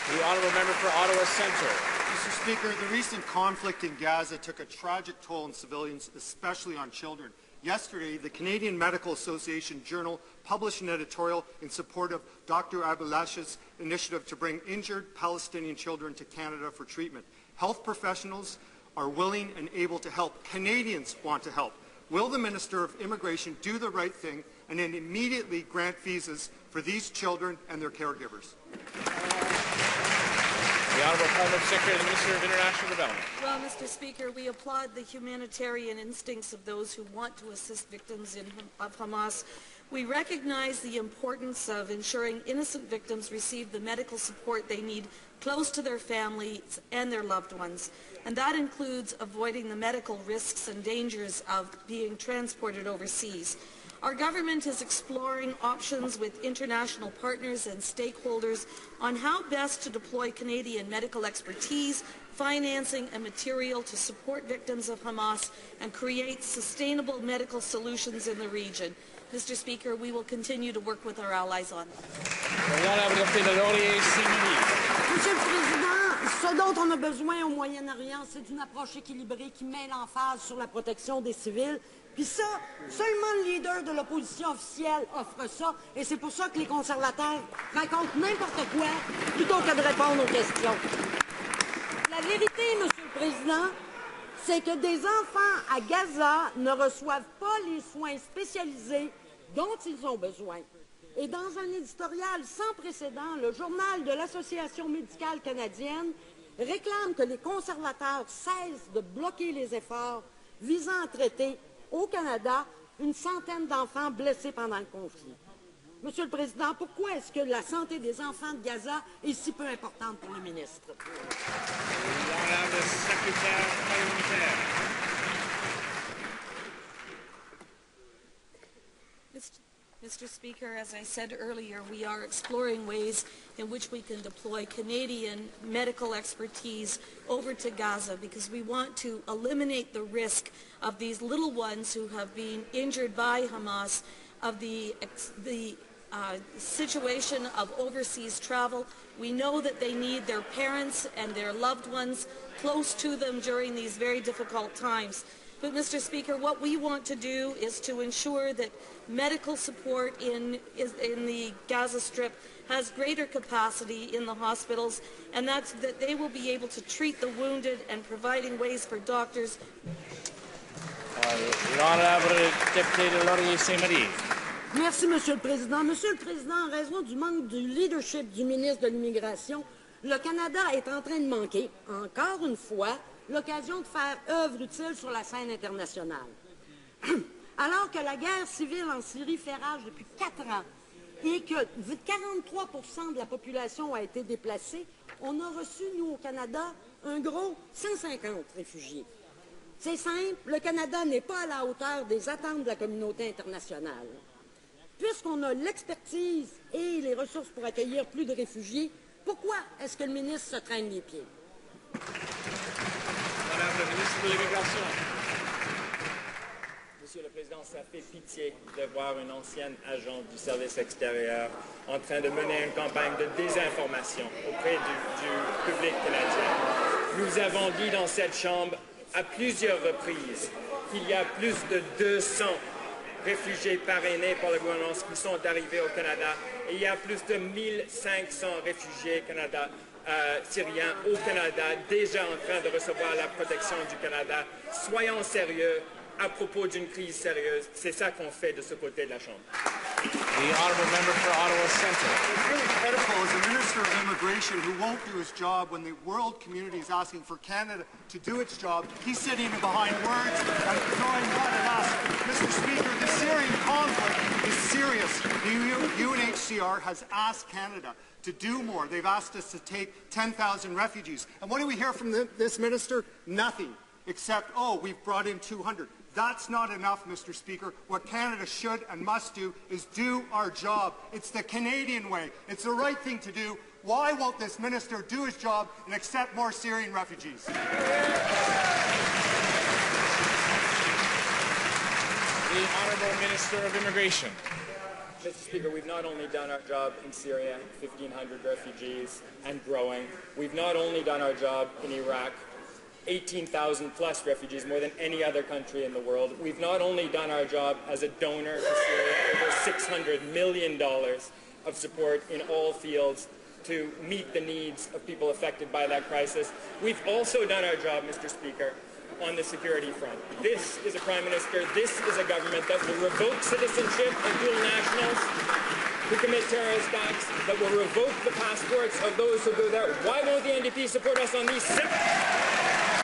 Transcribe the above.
The honourable member for Ottawa Centre. Mr. Speaker, the recent conflict in Gaza took a tragic toll on civilians, especially on children. Yesterday, the Canadian Medical Association Journal published an editorial in support of Dr. Abilash's initiative to bring injured Palestinian children to Canada for treatment. Health professionals are willing and able to help. Canadians want to help. Will the Minister of Immigration do the right thing and then immediately grant visas for these children and their caregivers? The Honourable Permanent Secretary to the Minister of International Development. Well, Mr. Speaker, we applaud the humanitarian instincts of those who want to assist victims of Hamas. We recognize the importance of ensuring innocent victims receive the medical support they need close to their families and their loved ones. And that includes avoiding the medical risks and dangers of being transported overseas. Our government is exploring options with international partners and stakeholders on how best to deploy Canadian medical expertise, financing and material to support victims of Hamas and create sustainable medical solutions in the region. Mr. Speaker, we will continue to work with our allies on that. Monsieur le Président, ce dont on a besoin au Moyen-Orient, c'est d'une approche équilibrée qui met l'emphase sur la protection des civils. Puis ça, seulement le leader de l'opposition officielle offre ça, et c'est pour ça que les conservateurs racontent n'importe quoi plutôt que de répondre aux questions. La vérité, Monsieur le Président, c'est que des enfants à Gaza ne reçoivent pas les soins spécialisés dont ils ont besoin. Et dans un éditorial sans précédent, le journal de l'Association médicale canadienne réclame que les conservateurs cessent de bloquer les efforts visant à traiter au Canada une centaine d'enfants blessés pendant le conflit. Monsieur le Président, pourquoi est-ce que la santé des enfants de Gaza est si peu importante pour le ministre? Mr. Speaker, as I said earlier, we are exploring ways in which we can deploy Canadian medical expertise over to Gaza because we want to eliminate the risk of these little ones who have been injured by Hamas, of the situation of overseas travel. We know that they need their parents and their loved ones close to them during these very difficult times. But, Mr. Speaker, what we want to do is to ensure that medical support in the Gaza Strip has greater capacity in the hospitals, and that they will be able to treat the wounded and providing ways for doctors. Merci, Monsieur le Président. Monsieur le Président, en raison du manque du leadership du ministre de l'Immigration, le Canada est en train de manquer, encore une fois, l'occasion de faire œuvre utile sur la scène internationale. Alors que la guerre civile en Syrie fait rage depuis 4 ans et que 43% de la population a été déplacée, on a reçu, nous, au Canada, un gros 150 réfugiés. C'est simple, le Canada n'est pas à la hauteur des attentes de la communauté internationale. Puisqu'on a l'expertise et les ressources pour accueillir plus de réfugiés, pourquoi est-ce que le ministre se traîne les pieds? Madame la ministre de l'Immigration. Monsieur le Président, ça fait pitié de voir une ancienne agent du service extérieur en train de mener une campagne de désinformation auprès du public canadien. Nous avons dit dans cette Chambre à plusieurs reprises qu'il y a plus de 200 réfugiés parrainés par le gouvernement qui sont arrivés au Canada et il y a plus de 1500 réfugiés Syriens au Canada déjà en train de recevoir la protection du Canada. Soyons sérieux à propos d'une crise sérieuse. C'est ça qu'on fait de ce côté de la Chambre. The honourable member for Ottawa Centre. It's really pitiful as a Minister of Immigration who won't do his job when the world community is asking for Canada to do its job. He's sitting behind words and throwing mud at us. Mr. Speaker, the Syrian conflict is serious. The UNHCR has asked Canada to do more. They've asked us to take 10,000 refugees. And what do we hear from this minister? Nothing, except, oh, we've brought in 200. That's not enough, Mr. Speaker. What Canada should and must do is do our job. It's the Canadian way. It's the right thing to do. Why won't this minister do his job and accept more Syrian refugees? The Honourable Minister of Immigration. Mr. Speaker, we've not only done our job in Syria, 1,500 refugees and growing. We've not only done our job in Iraq, 18,000 plus refugees, more than any other country in the world. We've not only done our job as a donor to Syria, over $600 million of support in all fields to meet the needs of people affected by that crisis. We've also done our job, Mr. Speaker, on the security front. This is a Prime Minister, this is a government that will revoke citizenship of dual nationals who commit terrorist acts, that will revoke the passports of those who go there. Why won't the NDP support us on these simple